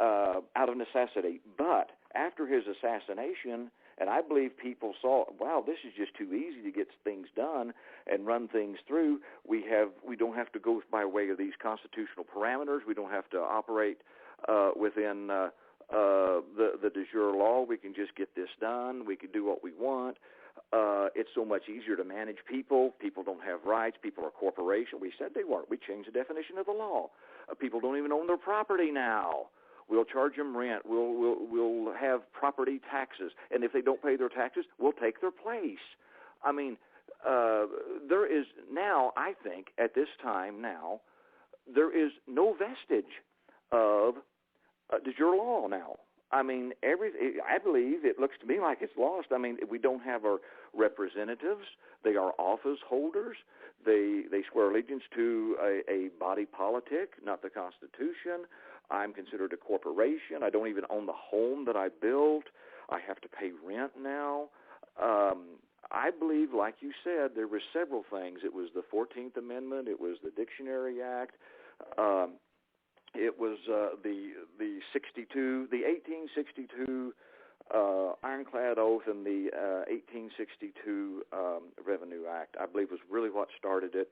Speaker 8: out of necessity. But after his assassination, and I believe people saw, wow, this is just too easy to get things done and run things through. We don't have to go by way of these constitutional parameters. We don't have to operate within the de-jure law. We can just get this done. We can do what we want. It's so much easier to manage people. People don't have rights. People are corporations. We said they weren't. We changed the definition of the law. People don't even own their property now. We'll charge them rent. We'll have property taxes, and if they don't pay their taxes, we'll take their place. I mean, there is now, I think, at this time now, there is no vestige of de jure law now. I mean, I believe it looks to me like it's lost. I mean, we don't have our representatives. They are office holders. They swear allegiance to a body politic, not the Constitution. I'm considered a corporation. I don't even own the home that I built. I have to pay rent now. I believe, like you said, there were several things. It was the 14th Amendment. It was the Dictionary Act. It was the 1862 Ironclad Oath and the 1862 Revenue Act, I believe, was really what started it.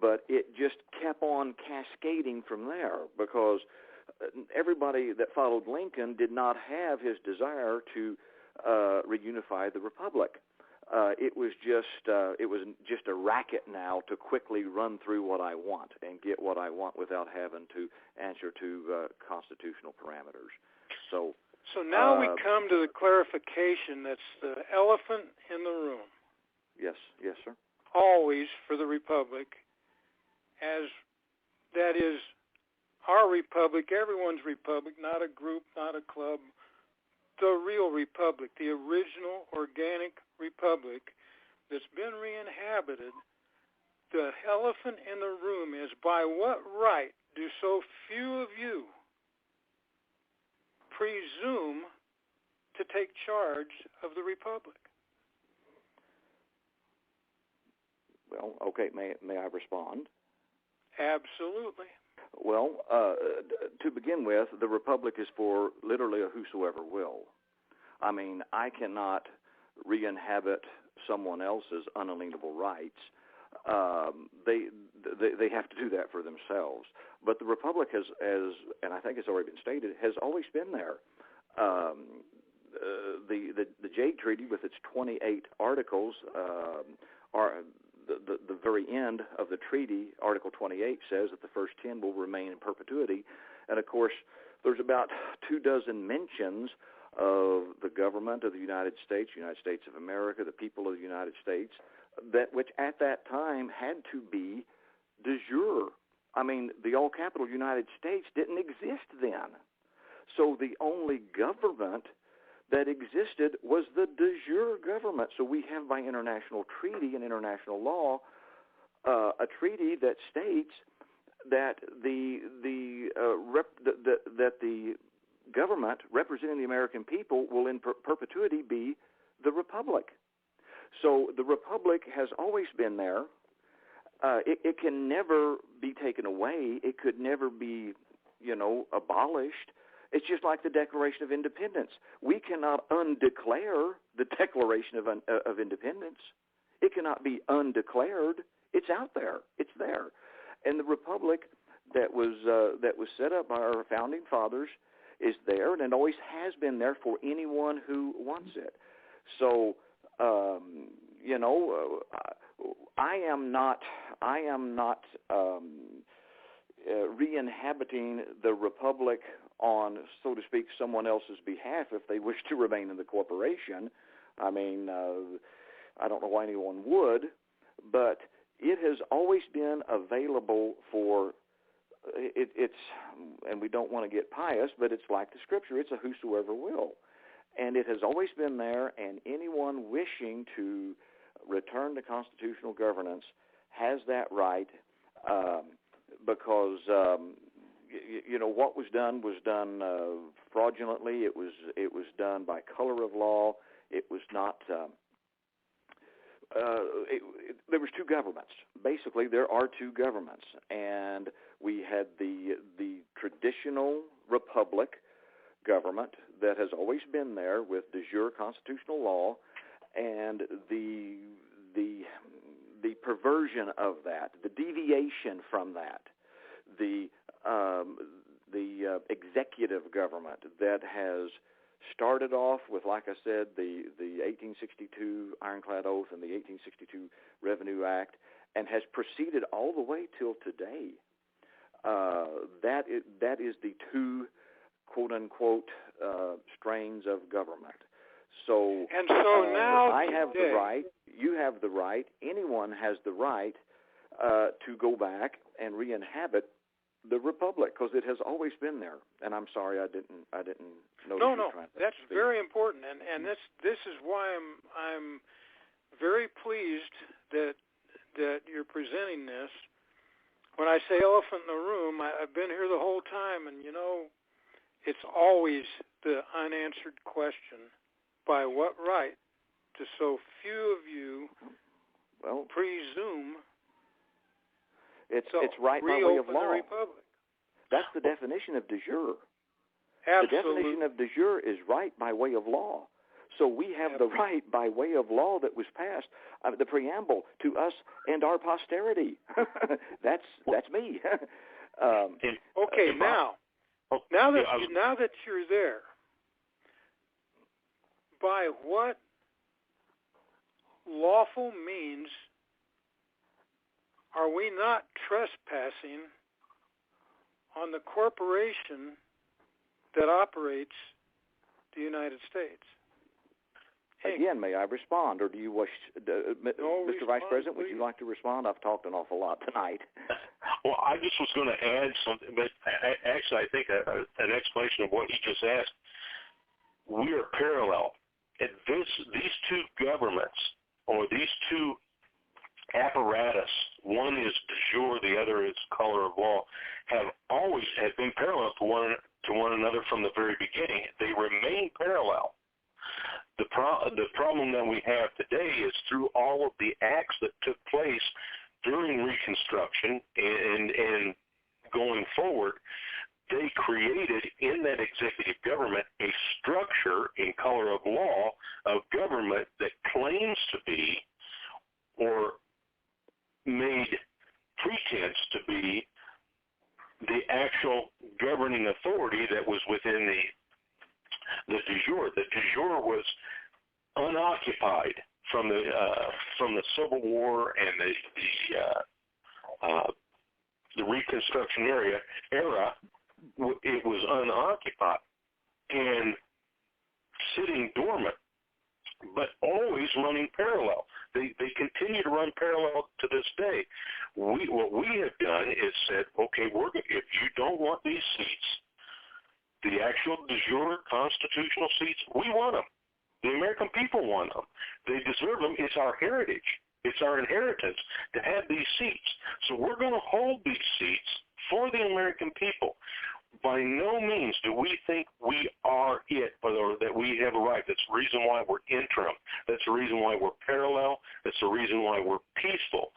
Speaker 8: But it just kept on cascading from there because everybody that followed Lincoln did not have his desire to reunify the republic. It was just a racket now to quickly run through what I want and get what I want without having to answer to constitutional parameters. So
Speaker 6: now we come to the clarification that's the elephant in the room.
Speaker 8: Yes, sir.
Speaker 6: Always for the republic, as that is our republic, everyone's republic, not a group, not a club, the real republic, the original organic republic that's been re-inhabited. The elephant in the room is, by what right do so few of you presume to take charge of the republic?
Speaker 8: Well, okay, may I respond?
Speaker 6: Absolutely.
Speaker 8: Well, to begin with, the republic is for literally a whosoever will. I mean, I cannot re-inhabit someone else's unalienable rights. They have to do that for themselves. But the republic has, and I think it's already been stated, has always been there. The Jade Treaty, with its 28 articles, are the very end of the treaty. Article 28 says that the first 10 will remain in perpetuity, and of course, there's about 24 mentions of the government of the United States of America, the people of the United States, which at that time had to be de jure. I mean, the all capital United States didn't exist then. So the only government that existed was the de jure government. So we have, by international treaty and international law, a treaty that states that the government representing the American people will in perpetuity be the republic. So the republic has always been there. It can never be taken away. It could never be, abolished. It's just like the Declaration of Independence. We cannot undeclare the Declaration of Independence. It cannot be undeclared. It's out there. It's there. And the republic that was set up by our founding fathers is there, and it always has been there for anyone who wants it. So, I am not re-inhabiting the republic on, so to speak, someone else's behalf if they wish to remain in the corporation. I mean, I don't know why anyone would, but it has always been available for. It's, and we don't want to get pious, but it's like the scripture. It's a whosoever will. And it has always been there, and anyone wishing to return to constitutional governance has that right, because what was done fraudulently. It was done by color of law. It was not. There was two governments. Basically, there are two governments, and we had the traditional republic government that has always been there with de-jure constitutional law, and the perversion of that, the deviation from that, the executive government that has started off with, like I said, the 1862 Ironclad Oath and the 1862 Revenue Act, and has proceeded all the way till today. That is the two, quote unquote, strains of government. So
Speaker 6: now
Speaker 8: I have the right, you have the right, anyone has the right to go back and re-inhabit the republic, because it has always been there. And I'm sorry, I didn't know.
Speaker 6: No, that's very important, and this is why I'm very pleased that you're presenting this. When I say elephant in the room, I've been here the whole time, and it's always the unanswered question: by what right do so few of you presume?
Speaker 8: It's right by way of law.
Speaker 6: The Republic?
Speaker 8: That's the definition of de jure.
Speaker 6: Absolutely.
Speaker 8: The definition of de jure is right by way of law. So we have the right by way of law that was passed, the preamble, to us and our posterity. That's me.
Speaker 6: Okay, now that you're there, by what lawful means are we not trespassing on the corporation that operates the United States?
Speaker 8: Again, may I respond, or do you wish, Mr. Vice President, would you like to respond? I've talked an awful lot tonight.
Speaker 7: Well, I just was going to add something, but actually I think an explanation of what you just asked. We are parallel. These two governments, or these two apparatus, one is de jure, the other is color of law, have been parallel to one another from the very beginning. They remain parallel. The problem that we have today is through all of the acts that took place during Reconstruction and going forward, they created in that executive government a structure in color of law of government that claims to be, or made pretense to be, the actual governing authority that was within the de jure. The de jure was unoccupied from the Civil War and the Reconstruction era. It was unoccupied and sitting dormant, but always running parallel. They continue to run parallel to this day. What we have done is said, okay, if you don't want these seats, the actual de jure constitutional seats, we want them. The American people want them. They deserve them. It's our heritage. It's our inheritance to have these seats. So we're going to hold these seats for the American people. By no means do we think we are it, or that we have a right. That's the reason why we're interim. That's the reason why we're parallel. That's the reason why we're peaceful.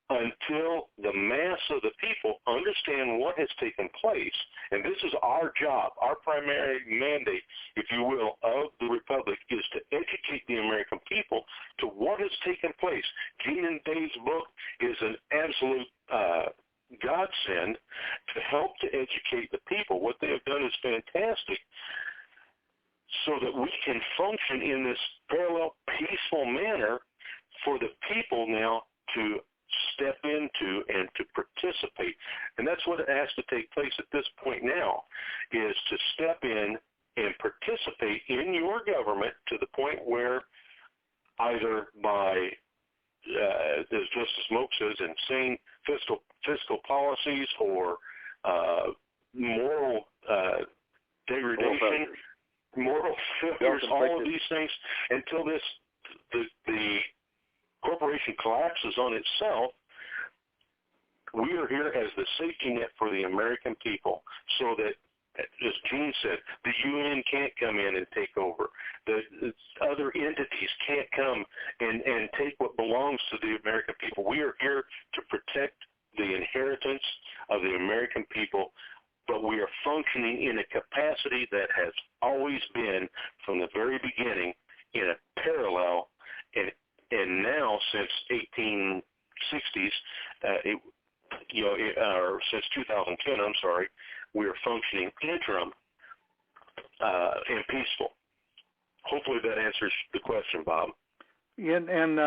Speaker 7: Until the mass of the people understand what has taken place, and this is our job, our primary mandate, if you will, of the Republic, is to educate the American people to what has taken place. Gene and Dave's book is an absolute godsend to help to educate the people. What they have done is fantastic, so that we can function in this parallel, peaceful manner for the people now to step into and to participate. And that's what has to take place at this point now, is to step in and participate in your government to the point where either by, as Justice Moak says, insane fiscal policies or moral degradation, moral failures, all of these things, until the corporation collapses on itself. We are here as the safety net for the American people, so that, as Gene said, the UN can't come in and take over. The other entities can't come and take what belongs to the American people. We are here to protect the inheritance of the American people but we are functioning in a capacity that has always been from the very beginning in a parallel, and now since 1860s, or since 2010, I'm sorry, we are functioning interim and peaceful. Hopefully that answers the question, Bob.
Speaker 4: Yeah, and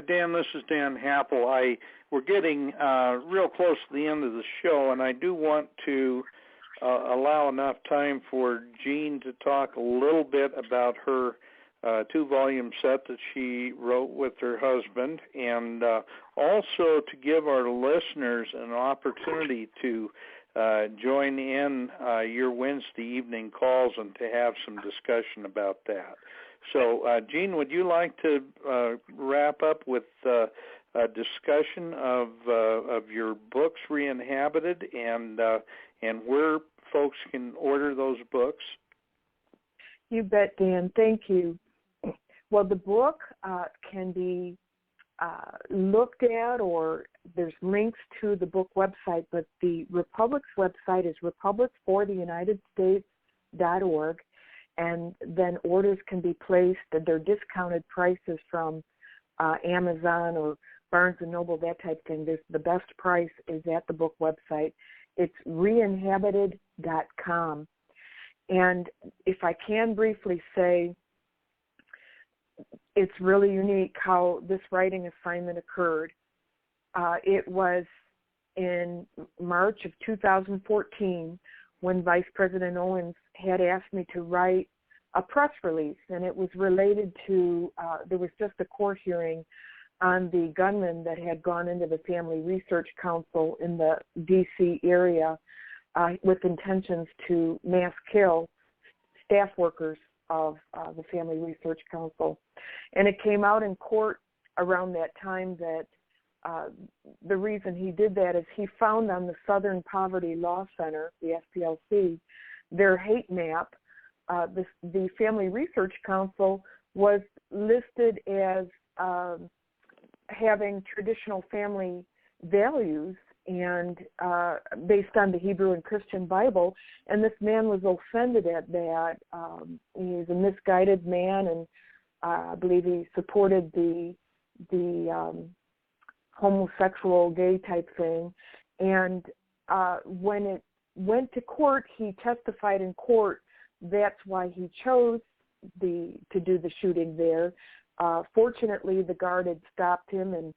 Speaker 4: Dan, this is Dan Happel. We're getting real close to the end of the show, and I do want to allow enough time for Jean to talk a little bit about her 2-volume set that she wrote with her husband, and also to give our listeners an opportunity to join in your Wednesday evening calls and to have some discussion about that. So, Jean, would you like to wrap up with a discussion of your books, Re-Inhabited, and where folks can order those books?
Speaker 5: You bet, Dan. Thank you. Well, the book can be looked at, or there's links to the book website, but the Republic's website is republicfortheunitedstates.org, and then orders can be placed at their discounted prices from Amazon or Barnes & Noble, that type of thing. The best price is at the book website. It's reinhabited.com. And if I can briefly say, it's really unique how this writing assignment occurred. It was in March of 2014 when Vice President Owens had asked me to write a press release, and it was related to, there was just a court hearing on the gunman that had gone into the Family Research Council in the D.C. area with intentions to mass kill staff workers of the Family Research Council. And it came out in court around that time that the reason he did that is he found on the Southern Poverty Law Center, the SPLC, their hate map. The Family Research Council was listed as having traditional family values and based on the Hebrew and Christian Bible, and this man was offended at that. He's a misguided man, and I believe he supported the homosexual, gay type thing. And when it went to court, he testified in court. That's why he chose to do the shooting there. Fortunately, the guard had stopped him, and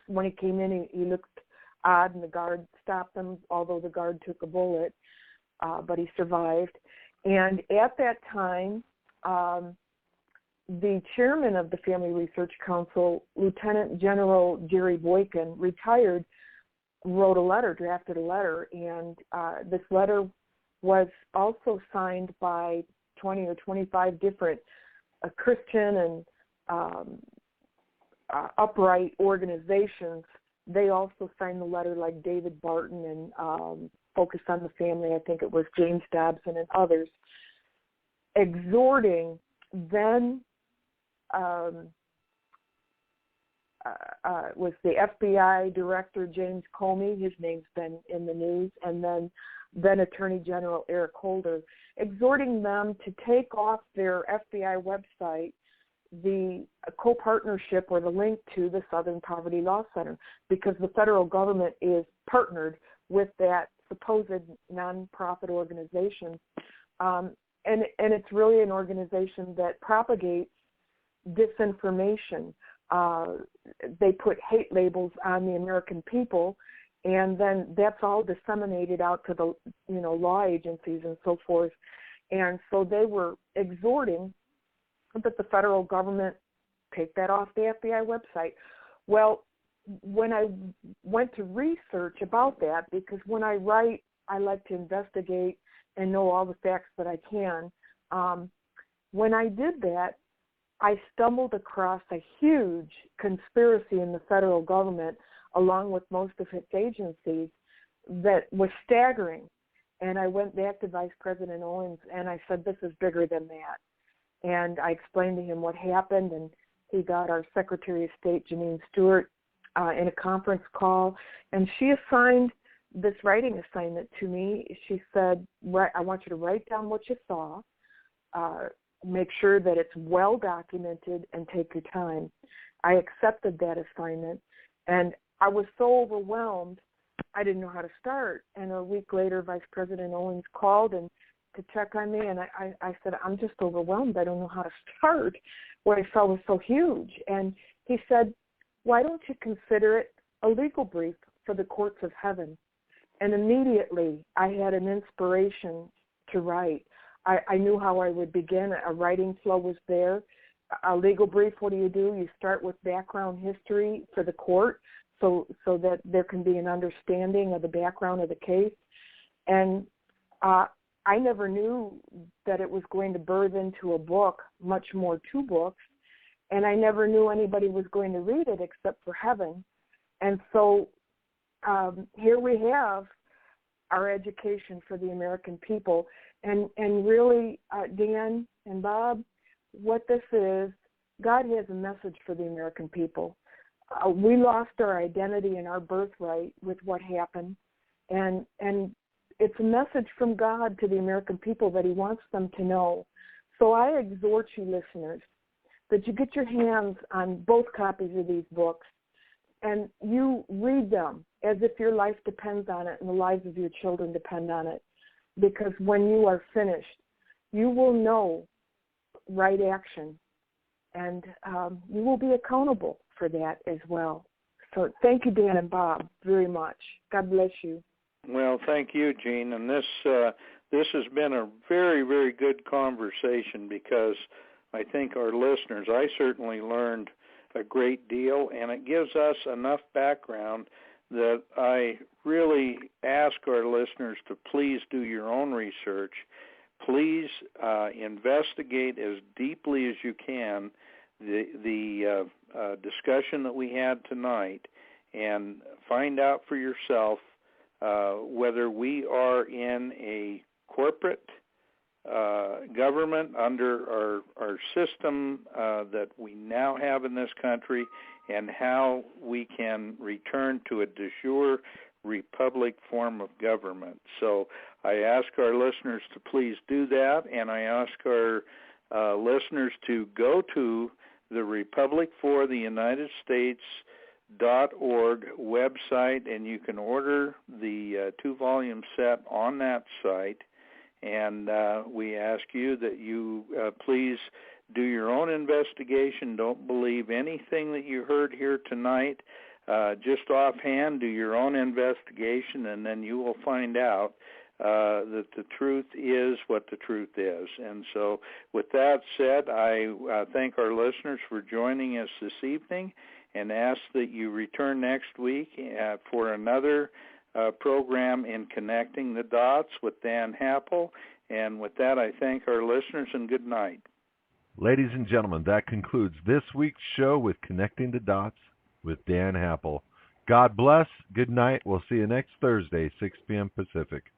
Speaker 5: when he came in, he looked odd, and the guard stopped him, although the guard took a bullet, but he survived. And at that time, the chairman of the Family Research Council, Lieutenant General Jerry Boykin, retired, wrote a letter, drafted a letter, and this letter was also signed by 20 or 25 different Christian and upright organizations. They also signed the letter, like David Barton and Focus on the Family, I think it was James Dobson and others, exhorting then was the FBI Director James Comey, his name's been in the news, and then Attorney General Eric Holder, exhorting them to take off their FBI website the co-partnership or the link to the Southern Poverty Law Center, because the federal government is partnered with that supposed nonprofit organization. And it's really an organization that propagates disinformation. They put hate labels on the American people, and then that's all disseminated out to the law agencies and so forth. And so they were exhorting that the federal government take that off the FBI website. Well, when I went to research about that, because when I write, I like to investigate and know all the facts that I can. When I did that, I stumbled across a huge conspiracy in the federal government, along with most of its agencies, that was staggering. And I went back to Vice President Owens and I said, this is bigger than that. And I explained to him what happened, and he got our Secretary of State, Janine Stewart, in a conference call, and she assigned this writing assignment to me. She said, I want you to write down what you saw, make sure that it's well documented, and take your time. I accepted that assignment, and I was so overwhelmed, I didn't know how to start. And a week later, Vice President Owens called and to check on me, and I said, I'm just overwhelmed. I don't know how to start. What I saw was so huge. And he said, why don't you consider it a legal brief for the courts of heaven? And immediately I had an inspiration to write. I knew how I would begin. A writing flow was there. A legal brief, what do? You start with background history for the court so that there can be an understanding of the background of the case. And I never knew that it was going to birth into a book, much more 2 books, and I never knew anybody was going to read it except for heaven. And so here we have our education for the American people. And really, Dan and Bob, what this is, God has a message for the American people. We lost our identity and our birthright with what happened, and it's a message from God to the American people that he wants them to know. So I exhort you, listeners, that you get your hands on both copies of these books and you read them as if your life depends on it and the lives of your children depend on it. Because when you are finished, you will know right action, and you will be accountable for that as well. So thank you, Dan and Bob, very much. God bless you.
Speaker 4: Well, thank you, Jean. And this has been a very, very good conversation, because I think our listeners, I certainly learned a great deal, and it gives us enough background that I really ask our listeners to please do your own research. Please investigate as deeply as you can the discussion that we had tonight, and find out for yourself whether we are in a corporate government under our system that we now have in this country, and how we can return to a de jure republic form of government. So I ask our listeners to please do that, and I ask our listeners to go to the Republic for the United States.org website, and you can order the 2-volume set on that site. And we ask you that you please do your own investigation. Don't believe anything that you heard here tonight. Just offhand, do your own investigation, and then you will find out that the truth is what the truth is. And so with that said, I thank our listeners for joining us this evening, and ask that you return next week for another program in Connecting the Dots with Dan Happel. And with that, I thank our listeners, and good night.
Speaker 3: Ladies and gentlemen, that concludes this week's show with Connecting the Dots with Dan Happel. God bless. Good night. We'll see you next Thursday, 6 p.m. Pacific.